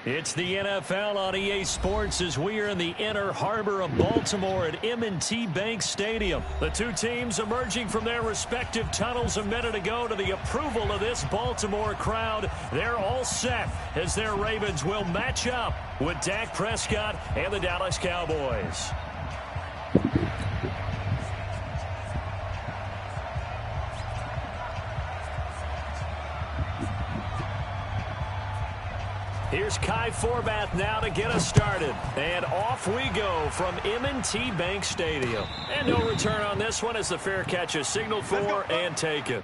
It's the NFL on EA Sports as we are in the inner harbor of Baltimore at M&T Bank Stadium. The two teams emerging from their respective tunnels a minute ago to the approval of this Baltimore crowd. They're all set as their Ravens will match up with Dak Prescott and the Dallas Cowboys. Here's Kai Forbath now to get us started. And off we go from M&T Bank Stadium. And no return on this one as the fair catch is signaled for and taken.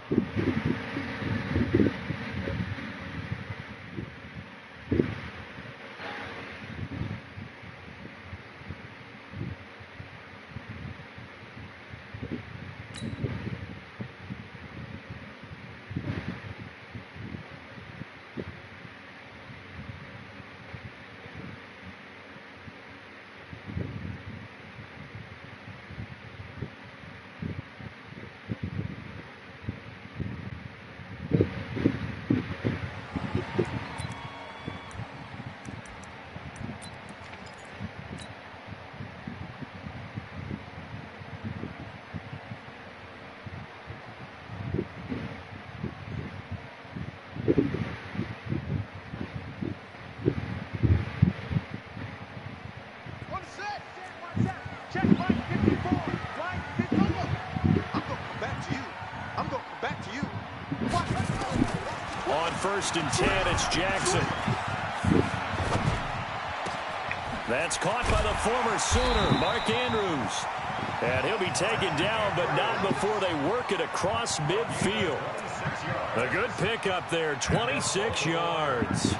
First and 10, it's Jackson. That's caught by the former Sooner, Mark Andrews. And he'll be taken down, but not before they work it across midfield. A good pickup there, 26 yards.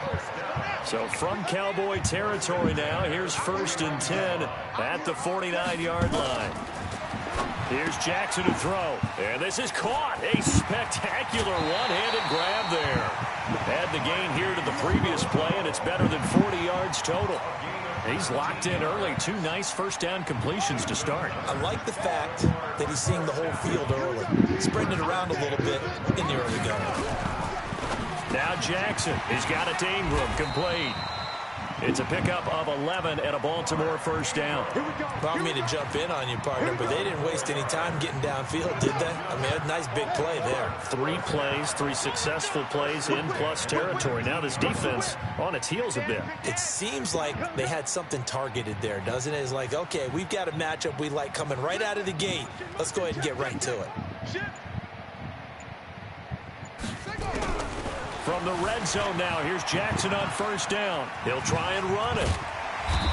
So from Cowboy territory now, here's first and 10 at the 49-yard line. Here's Jackson to throw. And this is caught. A spectacular one-handed grab there. Add the gain here to the previous play, and it's better than 40 yards total. He's locked in early. Two nice first down completions to start. I like the fact that he's seeing the whole field early. Spreading it around a little bit in the early going. Now Jackson. He's got it to Ingram. Complete. It's a pickup of 11 and a Baltimore first down. Well, I mean to jump in on you, partner, but they didn't waste any time getting downfield, did they? I mean, a nice big play there. 3 plays, 3 successful plays in plus territory. Now this defense on its heels a bit. It seems like they had something targeted there, doesn't it? It's like, okay, we've got a matchup we like coming right out of the gate. Let's go ahead and get right to it. From the red zone now, here's Jackson on first down. He'll try and run it.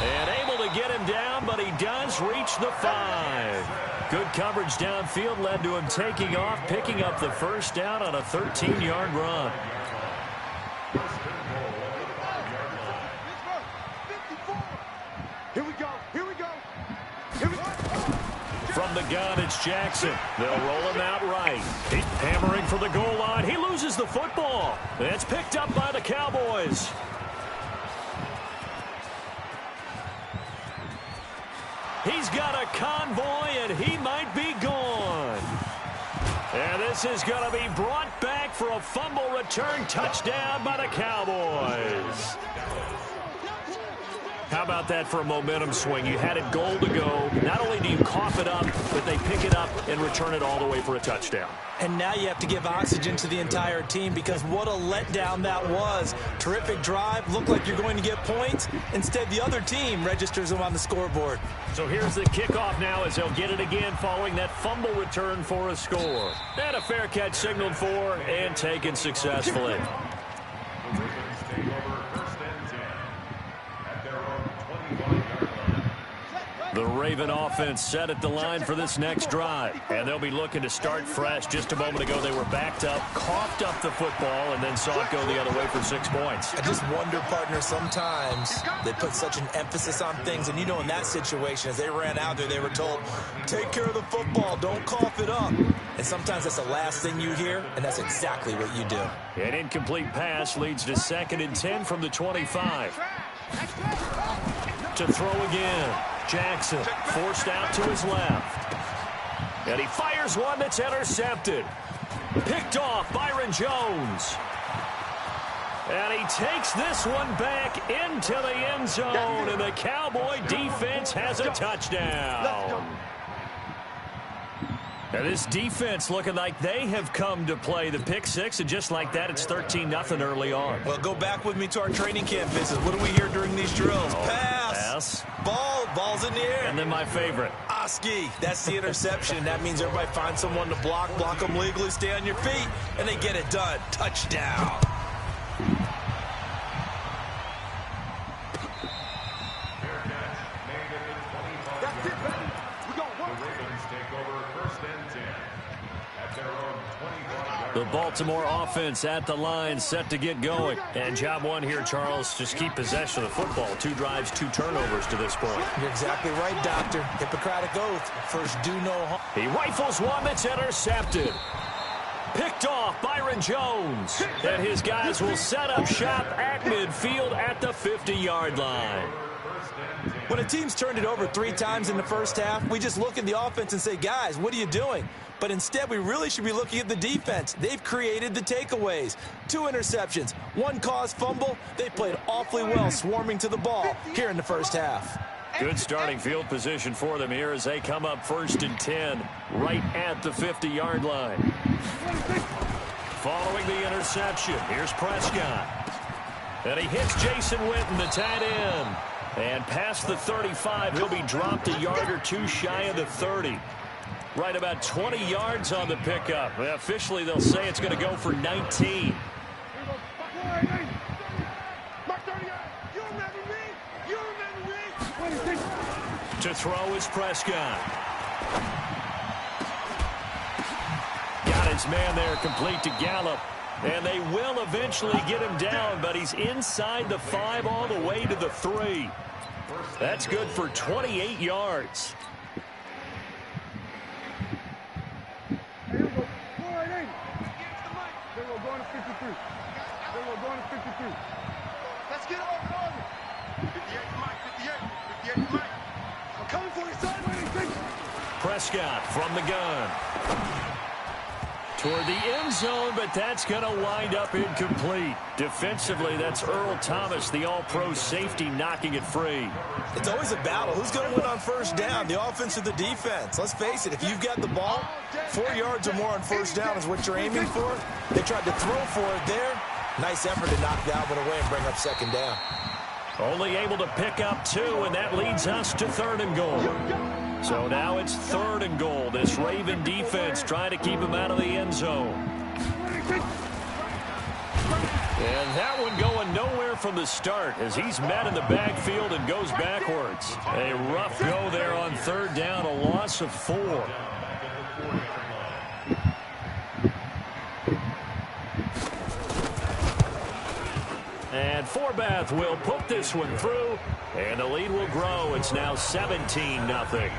And able to get him down, but he does reach the 5. Good coverage downfield led to him taking off, picking up the first down on a 13-yard run. Here we go. From the gun, it's Jackson. They'll roll him out right. He's hammering for the goal line. He loses the football. It's picked up by the Cowboys. He's got a convoy, and he might be gone. And this is going to be brought back for a fumble return touchdown by the Cowboys. How about that for a momentum swing? You had it goal to go. Not only do you cough it up, but they pick it up and return it all the way for a touchdown. And now you have to give oxygen to the entire team because what a letdown that was. Terrific drive. Looked like you're going to get points. Instead, the other team registers them on the scoreboard. So here's the kickoff now as they'll get it again following that fumble return for a score. And a fair catch signaled for and taken successfully. The Raven offense set at the line for this next drive. And they'll be looking to start fresh. Just a moment ago, they were backed up, coughed up the football, and then saw it go the other way for 6 points. I just wonder, partner, sometimes they put such an emphasis on things. And, you know, in that situation, as they ran out there, they were told, take care of the football, don't cough it up. And sometimes that's the last thing you hear, and that's exactly what you do. An incomplete pass leads to 2nd and 10 from the 25. To throw again. Jackson forced out to his left. And he fires one that's intercepted. Picked off Byron Jones. And he takes this one back into the end zone, and the Cowboy defense has a touchdown. Now this defense looking like they have come to play the pick six, and just like that, it's 13-0 early on. Well, go back with me to our training camp visits. What do we hear during these drills? Pass. Ball's in the air. And then my favorite. Oski, that's the interception. That means everybody finds someone to block them legally, stay on your feet, and they get it done. Touchdown. The Baltimore offense at the line, set to get going. And job one here, Charles, just keep possession of the football. 2 drives, 2 turnovers to this point. You're exactly right, Doctor. Hippocratic oath. First, do no harm. He rifles one that's intercepted. Picked off Byron Jones. And his guys will set up shop at midfield at the 50-yard line. When a team's turned it over 3 times in the first half, we just look at the offense and say, guys, what are you doing? But instead, we really should be looking at the defense. They've created the takeaways. 2 interceptions, 1 caused fumble. They played awfully well swarming to the ball here in the first half. Good starting field position for them here as they come up 1st and 10 right at the 50-yard line. Following the interception, here's Prescott. And he hits Jason Witten, the tight end. And past the 35, he'll be dropped a yard or 2 shy of the 30. Right about 20 yards on the pickup. Officially, they'll say it's going to go for 19. To throw is Prescott. Got his man there, complete to Gallup. And they will eventually get him down, but he's inside the 5 all the way to the 3. That's good for 28 yards. Let's get over. 58 Mike, 58. I'm coming for you, sideways. Prescott from the gun. Toward the end zone, but that's going to wind up incomplete. Defensively, that's Earl Thomas, the all-pro safety, knocking it free. It's always a battle. Who's going to win on first down, the offense or the defense? Let's face it, if you've got the ball, 4 yards or more on first down is what you're aiming for. They tried to throw for it there. Nice effort to knock that one away and bring up 2nd down. Only able to pick up 2, and that leads us to 3rd and goal. So now it's 3rd and goal. This Raven defense trying to keep him out of the end zone. And that one going nowhere from the start as he's met in the backfield and goes backwards. A rough go there on 3rd down, a loss of 4. And Forbath will put this one through, and the lead will grow. It's now 17-0.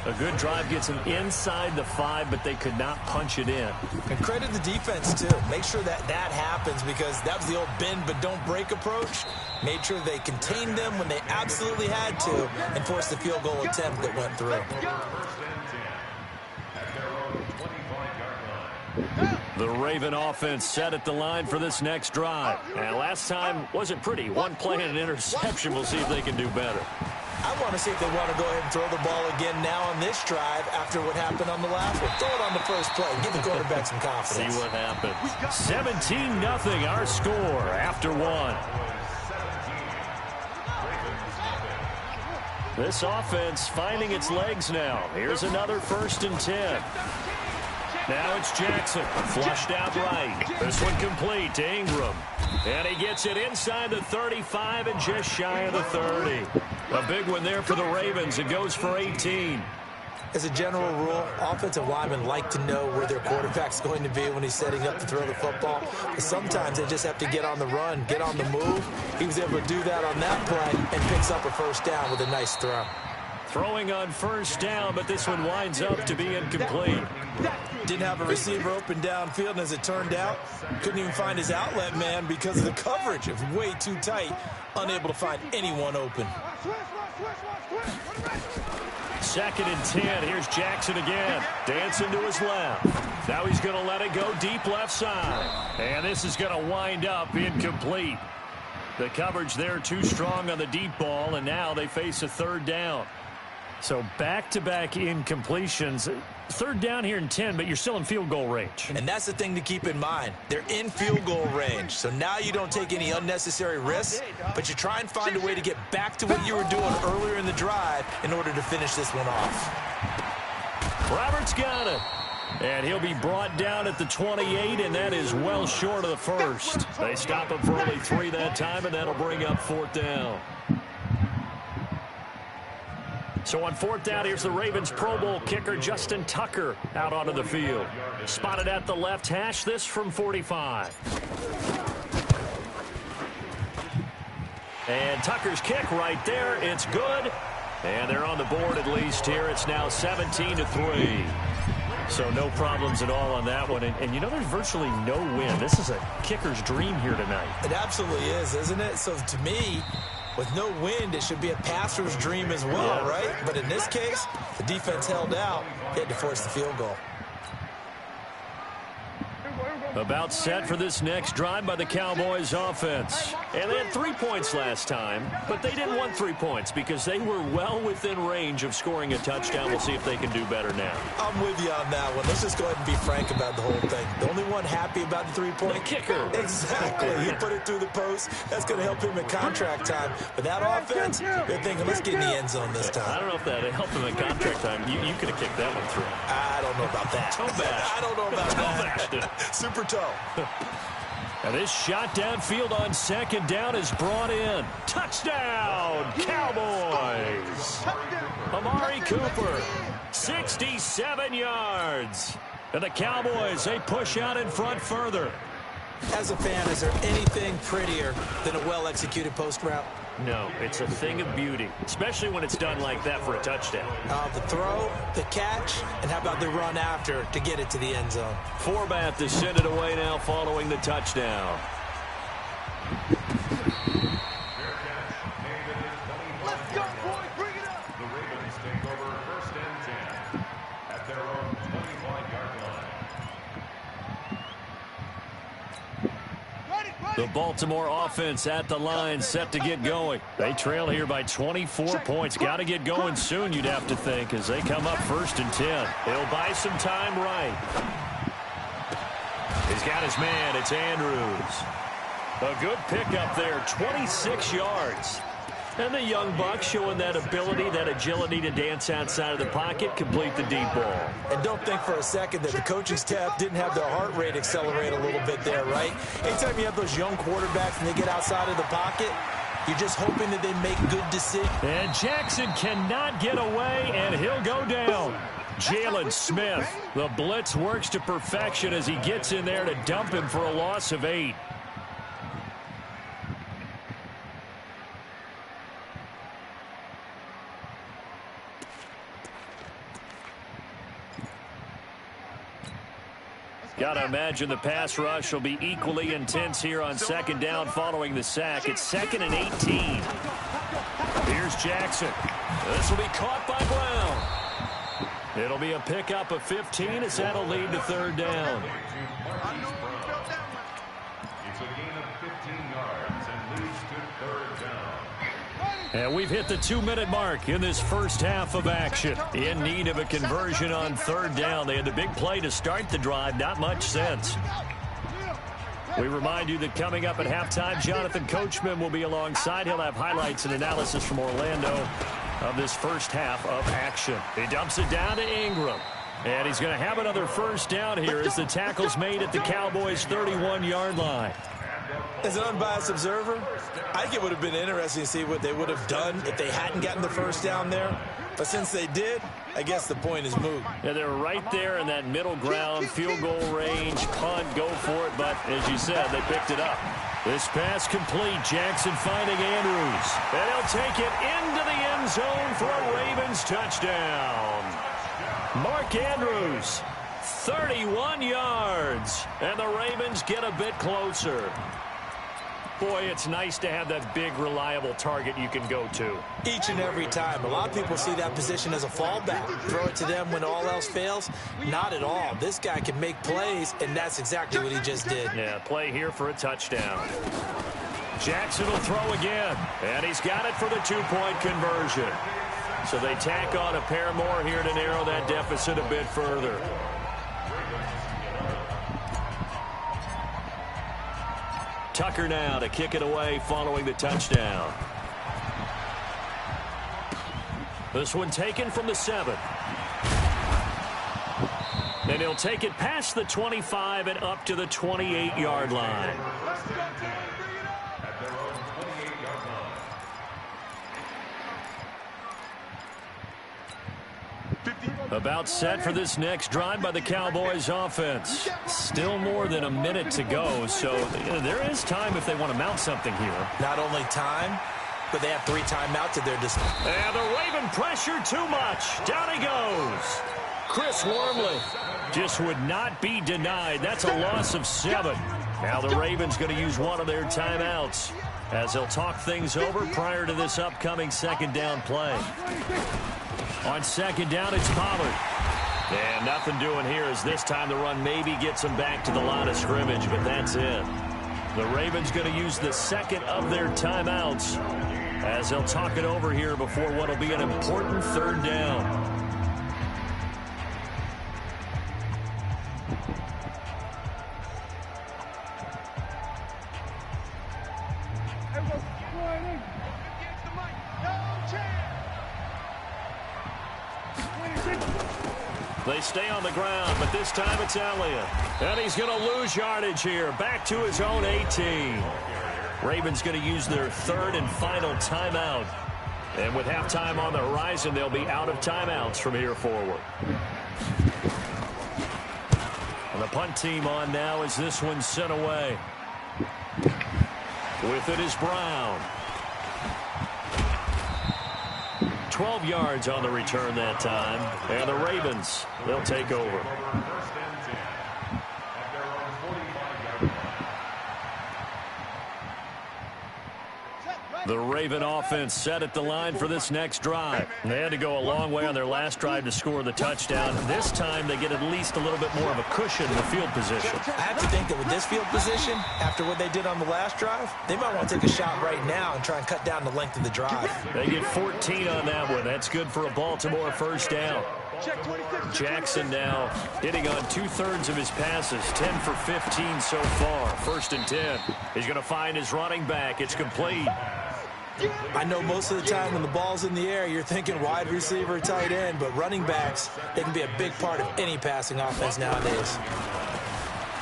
A good drive gets them inside the 5, but they could not punch it in. And credit the defense, too. Make sure that happens because that was the old bend but don't break approach. Made sure they contained them when they absolutely had to and forced the field goal attempt that went through. The Raven offense set at the line for this next drive. And last time wasn't pretty. 1 play and an interception. We'll see if they can do better. I want to see if they want to go ahead and throw the ball again now on this drive after what happened on the last one. Throw it on the first play. Give the quarterback some confidence. See what happens. 17-0 our score after 1. This offense finding its legs now. Here's another 1st and 10. Now it's Jackson, flushed out right. This one complete to Ingram. And he gets it inside the 35 and just shy of the 30. A big one there for the Ravens. It goes for 18. As a general rule, offensive linemen like to know where their quarterback's going to be when he's setting up to throw the football. But sometimes they just have to get on the run, get on the move. He was able to do that on that play and picks up a 1st down with a nice throw. Throwing on 1st down, but this one winds up to be incomplete. Didn't have a receiver open downfield, and as it turned out, couldn't even find his outlet man because of the coverage. It was way too tight, unable to find anyone open. 2nd and 10. Here's Jackson again. Dancing to his left. Now he's going to let it go deep left side. And this is going to wind up incomplete. The coverage there too strong on the deep ball, and now they face a 3rd down. So back-to-back incompletions. 3rd down here in 10, but you're still in field goal range. And that's the thing to keep in mind. They're in field goal range. So now you don't take any unnecessary risks, but you try and find a way to get back to what you were doing earlier in the drive in order to finish this one off. Roberts got it. And he'll be brought down at the 28, and that is well short of the 1st. They stop him for only 3 that time, and that'll bring up 4th down. So on 4th down, here's the Ravens Pro Bowl kicker Justin Tucker out onto the field. Spotted at the left hash, this from 45. And Tucker's kick right there. It's good. And they're on the board at least here. It's now 17-3. So no problems at all on that one. And you know, there's virtually no win. This is a kicker's dream here tonight. It absolutely is, isn't it? So to me, with no wind, it should be a passer's dream as well, right? But in this case, the defense held out. They had to force the field goal. About set for this next drive by the Cowboys offense. And they had 3 points last time, but they didn't want 3 points because they were well within range of scoring a touchdown. We'll see if they can do better now. I'm with you on that one. Let's just go ahead and be frank about the whole thing. The only one happy about the 3-point? The kicker. Exactly. He put it through the post. That's going to help him in contract time. But that offense, they're thinking, let's get in the end zone this time. I don't know if that helped him in contract time. You could have kicked that one through. I don't know about that. Toe bash. I don't know about that. Toe Super toe. And this shot downfield on 2nd down is brought in. Touchdown, Cowboys! Amari Cooper, 67 yards. And the Cowboys, they push out in front further. As a fan, is there anything prettier than a well-executed post route? No, it's a thing of beauty, especially when it's done like that for a touchdown. The throw, the catch, and how about the run after to get it to the end zone? Forbath to send it away now following the touchdown. Let's go, boys. Bring it up. The Ravens take over 1st and 10 at their own 25-yard line. The Baltimore offense at the line set to get going. They trail here by 24 points. Got to get going soon, you'd have to think, as they come up 1st and 10. He'll buy some time right. He's got his man. It's Andrews. A good pickup there, 26 yards. And the young buck showing that ability, that agility to dance outside of the pocket, complete the deep ball. And don't think for a second that the coaching staff didn't have their heart rate accelerate a little bit there, right? Anytime you have those young quarterbacks and they get outside of the pocket, you're just hoping that they make good decisions. And Jackson cannot get away, and he'll go down. Jalen Smith, the blitz works to perfection as he gets in there to dump him for a loss of 8. Got to imagine the pass rush will be equally intense here on 2nd down following the sack. It's 2nd and 18. Here's Jackson. This will be caught by Brown. It'll be a pickup of 15 as that'll lead to 3rd down. It's a gain of 15 yards and leads to 3rd down. And we've hit the 2-minute mark in this first half of action. In need of a conversion on 3rd down. They had the big play to start the drive. Not much sense. We remind you that coming up at halftime, Jonathan Coachman will be alongside. He'll have highlights and analysis from Orlando of this first half of action. He dumps it down to Ingram. And he's going to have another 1st down here as the tackle's made at the Cowboys' 31-yard line. As an unbiased observer, I think it would have been interesting to see what they would have done if they hadn't gotten the 1st down there. But since they did, I guess the point is moot. Yeah, they're right there in that middle ground, field goal range, punt, go for it. But as you said, they picked it up. This pass complete. Jackson finding Andrews. And he'll take it into the end zone for a Ravens touchdown. Mark Andrews, 31 yards. And the Ravens get a bit closer. Boy, it's nice to have that big, reliable target you can go to. Each and every time. A lot of people see that position as a fallback. Throw it to them when all else fails. Not at all. This guy can make plays, and that's exactly what he just did. Yeah, play here for a touchdown. Jackson will throw again, and he's got it for the two-point conversion. So they tack on a pair more here to narrow that deficit a bit further. Tucker now to kick it away following the touchdown. This one taken from the 7. And he'll take it past the 25 and up to the 28-yard line. About set for this next drive by the Cowboys offense. Still more than a minute to go, so there is time if they want to mount something here. Not only time, but they have 3 timeouts at their disposal. And the Raven pressure too much. Down he goes. Chris Wormley just would not be denied. That's a loss of 7. Now the Ravens going to use one of their timeouts as they'll talk things over prior to this upcoming second down play. On second down, it's Pollard. And nothing doing here as this time the run maybe gets them back to the line of scrimmage, but that's it. The Ravens going to use the second of their timeouts as they'll talk it over here before what will be an important third down. They stay on the ground, but this time it's Elliott. And he's going to lose yardage here. Back to his own 18. Ravens going to use their third and final timeout. And with halftime on the horizon, they'll be out of timeouts from here forward. And the punt team on now as this one's sent away. With it is Brown. 12 yards on the return that time. And the Ravens, they'll take over. The Raven offense set at the line for this next drive. They had to go a long way on their last drive to score the touchdown. This time they get at least a little bit more of a cushion in the field position. I have to think that with this field position, after what they did on the last drive, they might want to take a shot right now and try and cut down the length of the drive. They get 14 on that one. That's good for a Baltimore first down. Jackson now hitting on 2/3 of his passes, 10 for 15 so far. 1st and 10. He's going to find his running back. It's complete. I know most of the time when the ball's in the air, you're thinking wide receiver, tight end, but running backs, they can be a big part of any passing offense nowadays.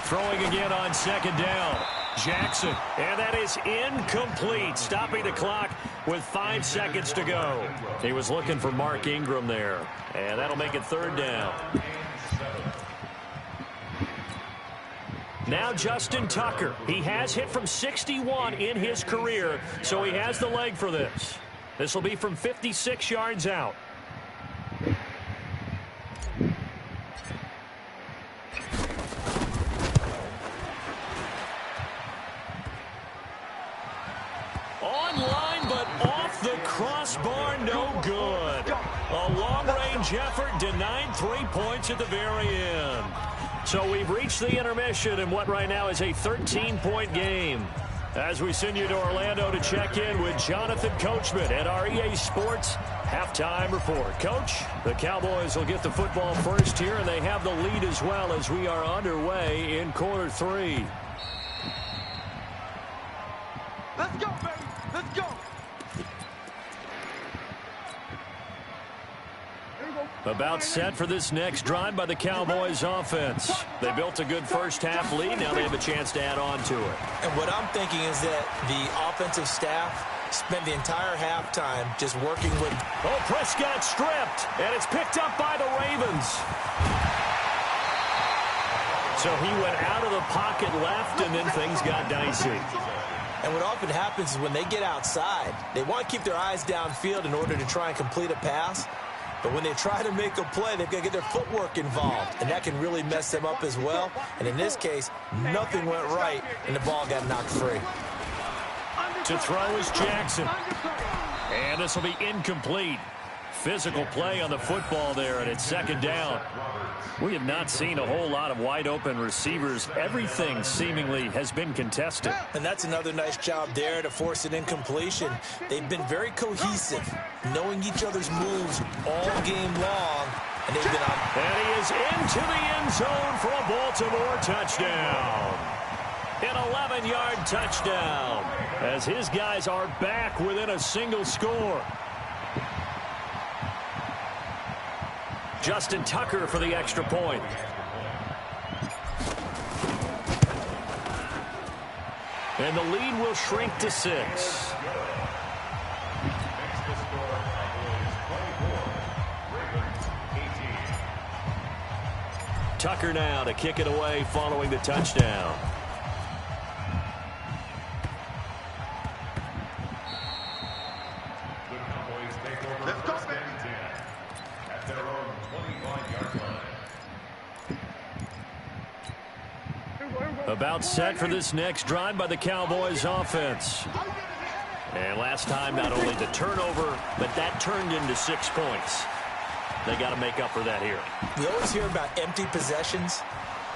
Throwing again on second down. Jackson, and that is incomplete, stopping the clock with 5 seconds to go. He was looking for Mark Ingram there, and that'll make it 3rd down. Now Justin Tucker. He has hit from 61 in his career, so he has the leg for this. This will be from 56 yards out. Online, but off the crossbar, no good. A long-range effort denied 3 points at the very end. So we've reached the intermission in what right now is a 13-point game. As we send you to Orlando to check in with Jonathan Coachman at our EA Sports Halftime Report. Coach, the Cowboys will get the football first here, and they have the lead as well as we are underway in quarter 3. Let's go, baby. Let's go. About set for this next drive by the Cowboys offense. They built a good first half lead. Now they have a chance to add on to it. And what I'm thinking is that the offensive staff spent the entire halftime just working with... Oh, Prescott stripped, and it's picked up by the Ravens. So he went out of the pocket left, and then things got dicey. And what often happens is when they get outside, they want to keep their eyes downfield in order to try and complete a pass. But when they try to make a play, they've got to get their footwork involved, and that can really mess them up as well. And in this case, nothing went right, and the ball got knocked free. To throw is Jackson. And this will be incomplete. Physical play on the football there, and it's second down. We have not seen a whole lot of wide-open receivers. Everything seemingly has been contested. And that's another nice job there to force an incompletion. They've been very cohesive, knowing each other's moves all game long. And they've been on. And he is into the end zone for a Baltimore touchdown. An 11-yard touchdown as his guys are back within a single score. Justin Tucker for the extra point. And the lead will shrink to 6. Tucker now to kick it away following the touchdown. About set for this next drive by the Cowboys offense. And last time, not only the turnover, but that turned into 6 points. They got to make up for that here. We always hear about empty possessions,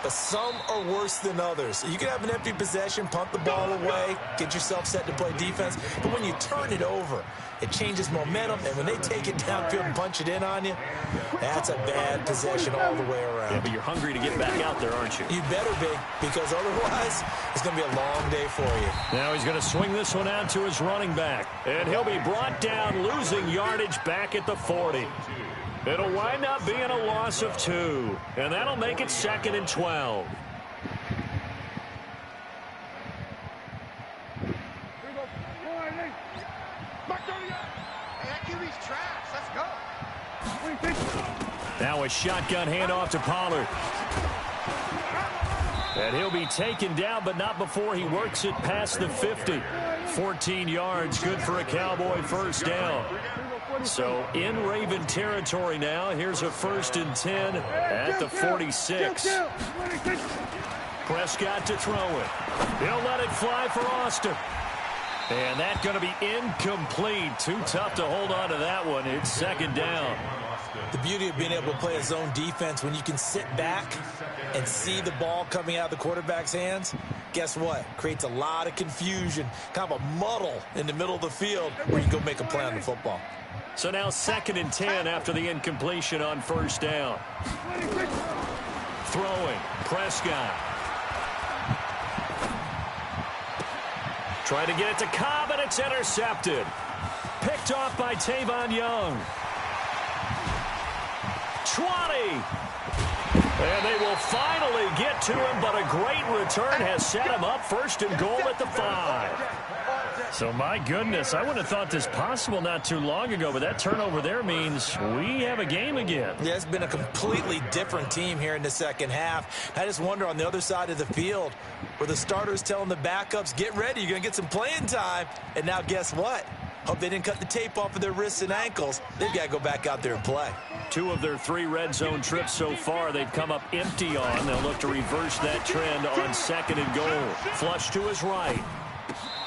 but some are worse than others. You can have an empty possession, punt the ball away, get yourself set to play defense, but when you turn it over, it changes momentum, and when they take it downfield and punch it in on you, that's a bad possession all the way around. Yeah, but you're hungry to get back out there, aren't you? You better be, because otherwise it's going to be a long day for you. Now he's going to swing this one out to his running back, and he'll be brought down, losing yardage back at the 40. It'll wind up being a loss of 2, and that'll make it 2nd and 12. Now a shotgun handoff to Pollard. And he'll be taken down, but not before he works it past the 50. 14 yards, good for a Cowboy first down. So in Raven territory now. Here's a 1st and 10 at the 46. Prescott to throw it. He'll let it fly for Austin. And that's going to be incomplete. Too tough to hold on to that one. It's 2nd down. The beauty of being able to play a zone defense when you can sit back and see the ball coming out of the quarterback's hands, guess what? Creates a lot of confusion, kind of a muddle in the middle of the field where you can go make a play on the football. So now 2nd and 10 after the incompletion on 1st down. Throwing, Prescott. Trying to get it to Cobb, and it's intercepted. Picked off by Tavon Young. 20. And they will finally get to him, but a great return has set him up 1st and goal at the 5. So, my goodness, I wouldn't have thought this possible not too long ago, but that turnover there means we have a game again. Yeah, it's been a completely different team here in the second half. I just wonder on the other side of the field where the starters telling the backups, get ready, you're going to get some playing time. And now guess what? Hope they didn't cut the tape off of their wrists and ankles. They've got to go back out there and play. 2 of their 3 red zone trips so far they've come up empty on. They'll look to reverse that trend on 2nd and goal. Flush to his right.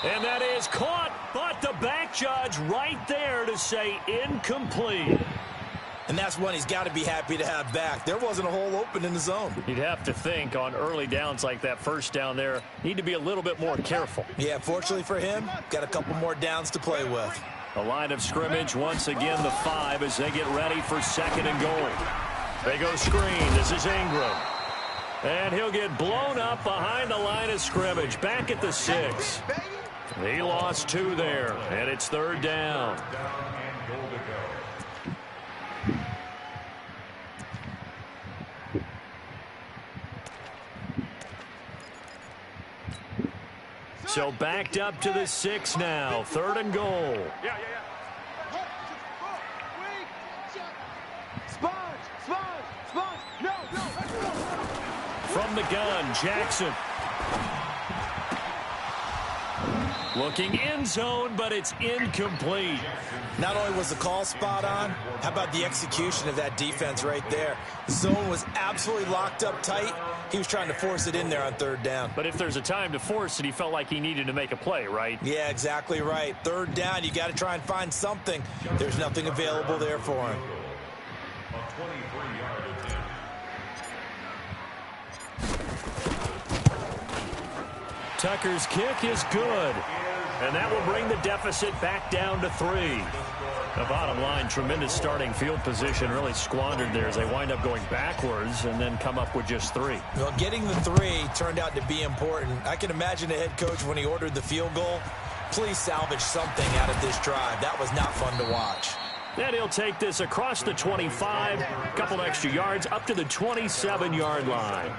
And that is caught, but the back judge right there to say incomplete. And that's one he's got to be happy to have back. There wasn't a hole open in the zone. You'd have to think on early downs like that 1st down there, need to be a little bit more careful. Yeah, fortunately for him, got a couple more downs to play with. The line of scrimmage, once again, the 5 as they get ready for 2nd and goal. They go screen. This is Ingram. And he'll get blown up behind the line of scrimmage. Back at the 6. He lost 2 there, and it's 3rd down. So backed up to the 6 now. 3rd and goal. From the gun, Jackson. Looking end zone, but it's incomplete. Not only was the call spot on, how about the execution of that defense right there? The zone was absolutely locked up tight. He was trying to force it in there on third down. But if there's a time to force it, he felt like he needed to make a play, right? Yeah, exactly right. Third down, you got to try and find something. There's nothing available there for him. A 23-yard attempt. Tucker's kick is good. And that will bring the deficit back down to 3. The bottom line, tremendous starting field position, really squandered there as they wind up going backwards and then come up with just 3. Well, getting the 3 turned out to be important. I can imagine the head coach when he ordered the field goal. Please salvage something out of this drive. That was not fun to watch. And he'll take this across the 25, a couple extra yards, up to the 27-yard line.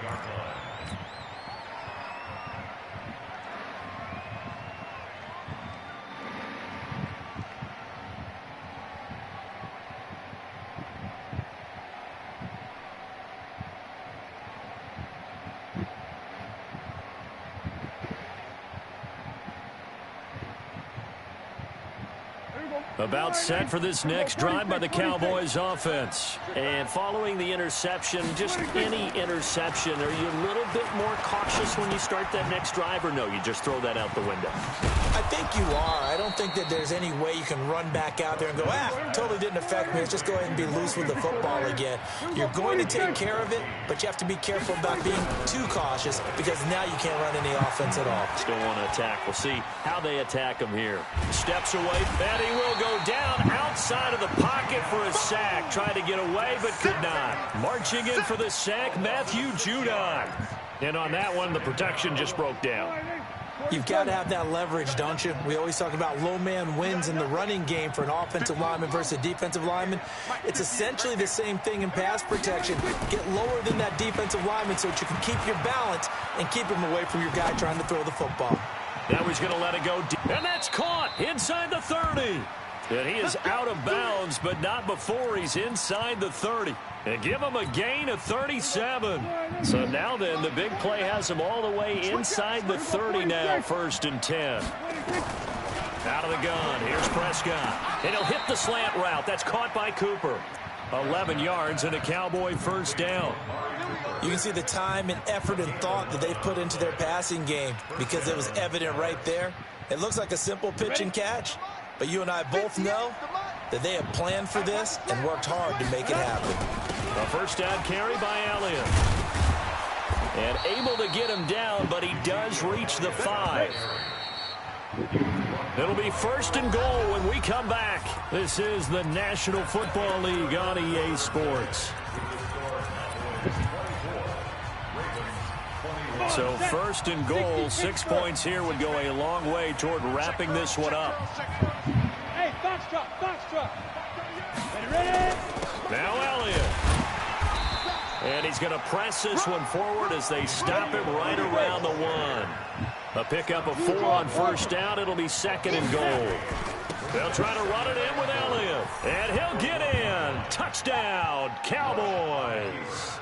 About set for this next drive by the Cowboys offense. And following the interception, just any interception, are you a little bit more cautious when you start that next drive, or no, you just throw that out the window? I think you are. I don't think that there's any way you can run back out there and go, totally didn't affect me. Let's just go ahead and be loose with the football again. You're going to take care of it, but you have to be careful about being too cautious because now you can't run any offense at all. Still want to attack. We'll see how they attack him here. Steps away, and he will go down outside of the pocket for a sack. Tried to get away, but could not. Marching in for the sack, Matthew Judon. And on that one, the protection just broke down. You've got to have that leverage, don't you? We always talk about low man wins in the running game for an offensive lineman versus a defensive lineman. It's essentially the same thing in pass protection. Get lower than that defensive lineman so that you can keep your balance and keep him away from your guy trying to throw the football. Now he's going to let it go deep. And that's caught inside the 30. And he is out of bounds, but not before he's inside the 30. And give him a gain of 37. So now then, the big play has him all the way inside the 30 now, 1st and 10. Out of the gun, here's Prescott. And he'll hit the slant route. That's caught by Cooper. 11 yards and a Cowboy first down. You can see the time and effort and thought that they've put into their passing game because it was evident right there. It looks like a simple pitch and catch, but you and I both know that they have planned for this and worked hard to make it happen. A first down carry by Elliott. And able to get him down, but he does reach the 5. It'll be 1st and goal when we come back. This is the National Football League on EA Sports. So 1st and goal, 6 points here would go a long way toward wrapping this one up. Hey, box truck. Ready? Now Elliott. And he's going to press this one forward as they stop him right around the 1. A pickup of 4 on first down. It'll be 2nd and goal. They'll try to run it in with Elliott. And he'll get in. Touchdown, Cowboys.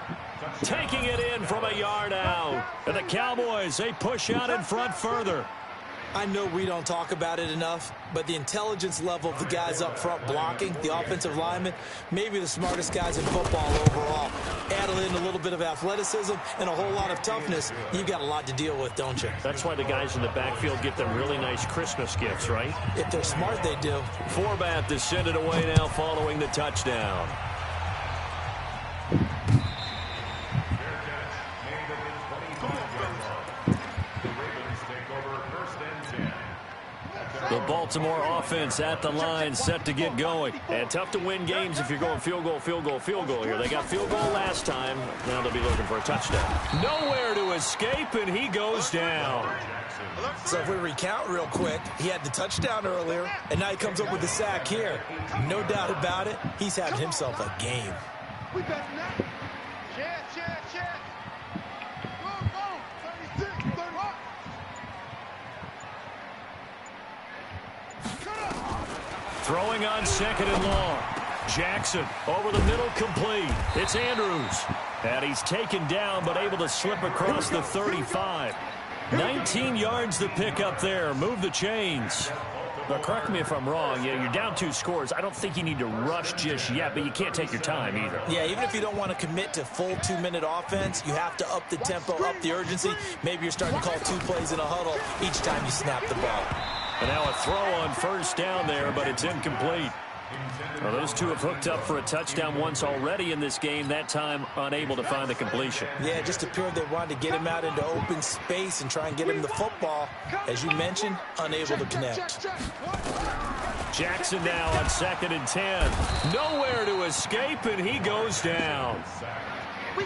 Taking it in from a yard out. And the Cowboys, they push out in front further. I know we don't talk about it enough, but the intelligence level of the guys up front blocking, the offensive linemen, maybe the smartest guys in football overall. Add in a little bit of athleticism and a whole lot of toughness, you've got a lot to deal with, don't you? That's why the guys in the backfield get them really nice Christmas gifts, right? If they're smart, they do. Forbath to send it away now following the touchdown. The Baltimore offense at the line, set to get going. And tough to win games if you're going field goal here. They got field goal last time. Now they'll be looking for a touchdown. Nowhere to escape, and he goes down. So if we recount real quick, he had the touchdown earlier, and now he comes up with the sack here. No doubt about it, he's having himself a game. We better now. Check. Go. 36, 31. Throwing on 2nd and long. Jackson over the middle, complete. It's Andrews. And he's taken down but able to slip across the 35. 19 yards to pick up there. Move the chains. But correct me if I'm wrong. You're down 2 scores. I don't think you need to rush just yet, but you can't take your time either. Yeah, even if you don't want to commit to full 2-minute offense, you have to up the tempo, up the urgency. Maybe you're starting to call 2 plays in a huddle each time you snap the ball. And now a throw on first down there, but it's incomplete. Well, those two have hooked up for a touchdown once already in this game, that time unable to find the completion. Yeah, it just appeared they wanted to get him out into open space and try and get him the football. As you mentioned, unable to connect. Jackson now on 2nd and 10. Nowhere to escape, and he goes down.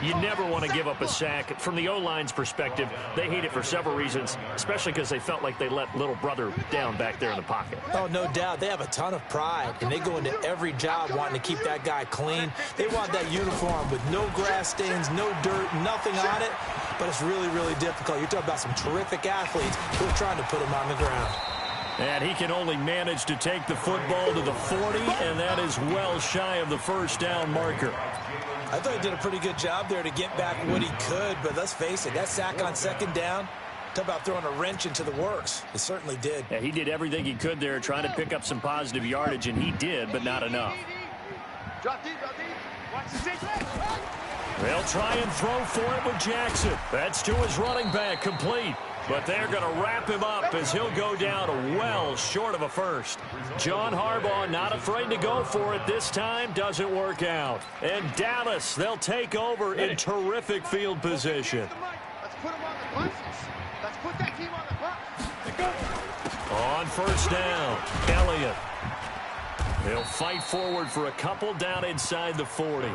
You never want to give up a sack. From the O-line's perspective, they hate it for several reasons, especially because they felt like they let little brother down back there in the pocket. Oh, no doubt. They have a ton of pride, and they go into every job wanting to keep that guy clean. They want that uniform with no grass stains, no dirt, nothing on it, but it's really, really difficult. You're talking about some terrific athletes who are trying to put him on the ground. And he can only manage to take the football to the 40, and that is well shy of the first down marker. I thought he did a pretty good job there to get back what he could, but let's face it, that sack on 2nd down, talk about throwing a wrench into the works. It certainly did. Yeah, he did everything he could there trying to pick up some positive yardage, and he did, but not enough. Drop deep, drop deep. Watch the six. They'll try and throw for it with Jackson. That's to his running back, complete. But they're going to wrap him up as he'll go down well short of a first. John Harbaugh not afraid to go for it this time. Doesn't work out. And Dallas, they'll take over in terrific field position. Let's put him on the buses. Let's put that team on the bus. On first down, Elliott. They'll fight forward for a couple down inside the 40.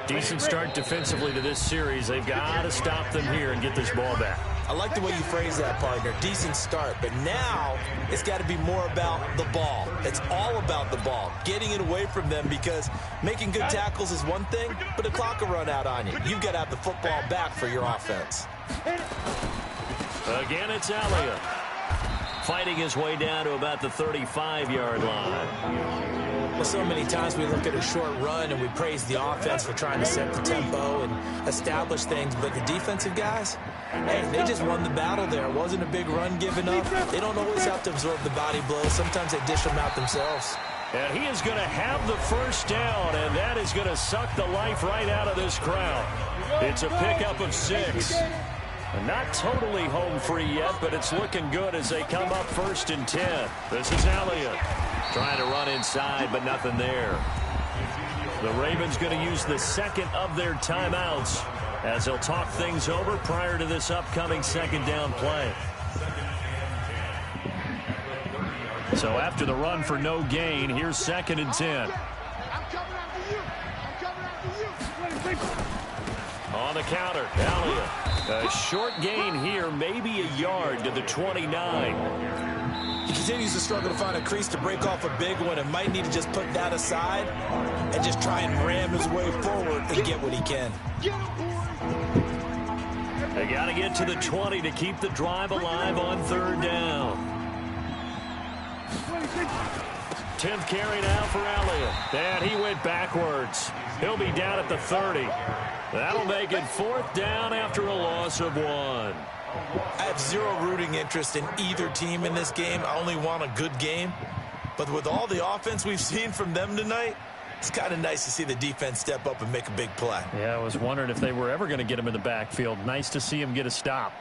Decent start defensively to this series. They've got to stop them here and get this ball back. I like the way you phrase that, partner. Decent start. But now it's got to be more about the ball. It's all about the ball. Getting it away from them, because making good tackles is one thing, but the clock will run out on you. You've got to have the football back for your offense. Again, it's Elliott. Fighting his way down to about the 35-yard line. Well, so many times we look at a short run and we praise the offense for trying to set the tempo and establish things, but the defensive guys, hey, they just won the battle there. It wasn't a big run given up. They don't always have to absorb the body blows. Sometimes they dish them out themselves. And he is going to have the first down, and that is going to suck the life right out of this crowd. It's a pickup of 6. Not totally home free yet, but it's looking good as they come up 1st and 10. This is Elliott trying to run inside, but nothing there. The Ravens going to use the second of their timeouts as they'll talk things over prior to this upcoming 2nd down play. So after the run for no gain, here's 2nd and 10. I'm coming after you. I'm coming after you. On the counter, Elliott. A short gain here, maybe a yard to the 29. He continues to struggle to find a crease to break off a big one and might need to just put that aside and just try and ram his way forward and get what he can. They got to get to the 20 to keep the drive alive on 3rd down. 10th carry now for Elliott. And he went backwards. He'll be down at the 30. That'll make it 4th down after a loss of 1. I have zero rooting interest in either team in this game. I only want a good game. But with all the offense we've seen from them tonight, it's kind of nice to see the defense step up and make a big play. Yeah, I was wondering if they were ever going to get him in the backfield. Nice to see him get a stop.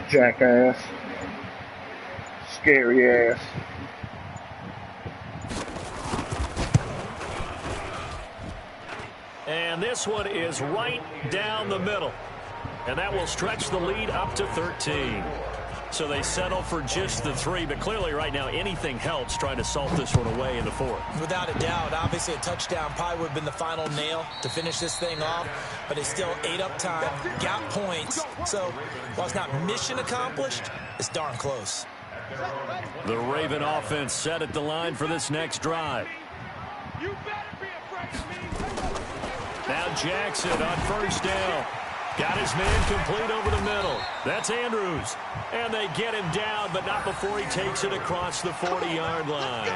Jackass. Scary ass. And this one is right down the middle. And that will stretch the lead up to 13. So they settle for just the 3, but clearly right now anything helps trying to salt this one away in the 4th. Without a doubt, obviously a touchdown probably would have been the final nail to finish this thing off, but they still ate up time, got points. So while it's not mission accomplished, it's darn close. The Raven offense set at the line for this next drive. You better be afraid of me. Now Jackson on 1st down. Got his man complete over the middle. That's Andrews. And they get him down, but not before he takes it across the 40-yard line.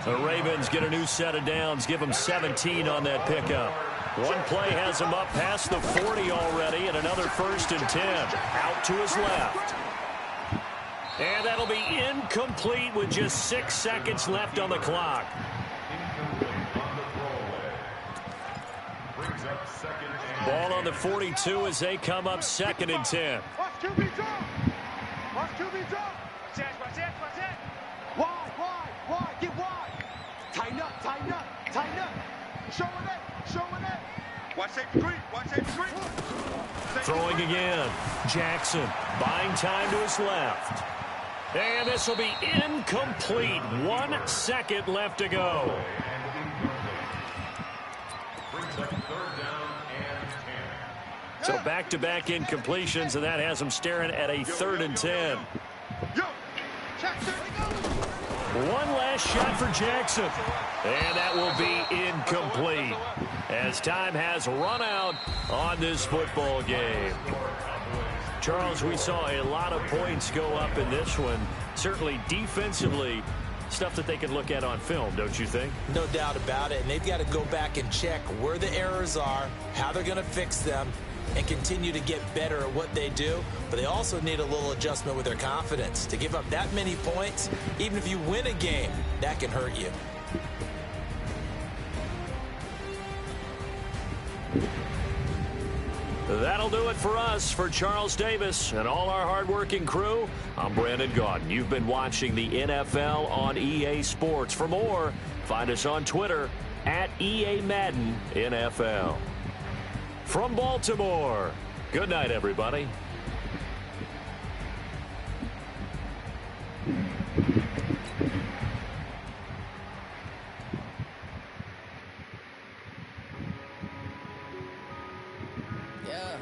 The Ravens get a new set of downs, give them 17 on that pickup. One play has him up past the 40 already, and another 1st and 10. Out to his left. And that'll be incomplete with just 6 seconds left on the clock. Ball on the 42 as they come up 2nd and 10. Watch QB drop. Watch QB drop. Watch it. Wide. Get wide. Tighten up. Show it. Watch safety screen. Throwing again. Jackson buying time to his left. And this will be incomplete. 1 second left to go. So back-to-back incompletions, and that has them staring at a 3rd and 10. One last shot for Jackson. And that will be incomplete as time has run out on this football game. Charles, we saw a lot of points go up in this one. Certainly defensively, stuff that they can look at on film, don't you think? No doubt about it. And they've got to go back and check where the errors are, how they're going to fix them, and continue to get better at what they do. But they also need a little adjustment with their confidence. To give up that many points, even if you win a game, that can hurt you. That'll do it for us. For Charles Davis and all our hardworking crew, I'm Brandon Gaudin. You've been watching the NFL on EA Sports. For more, find us on Twitter at EA Madden NFL. From Baltimore, good night, everybody. Yeah.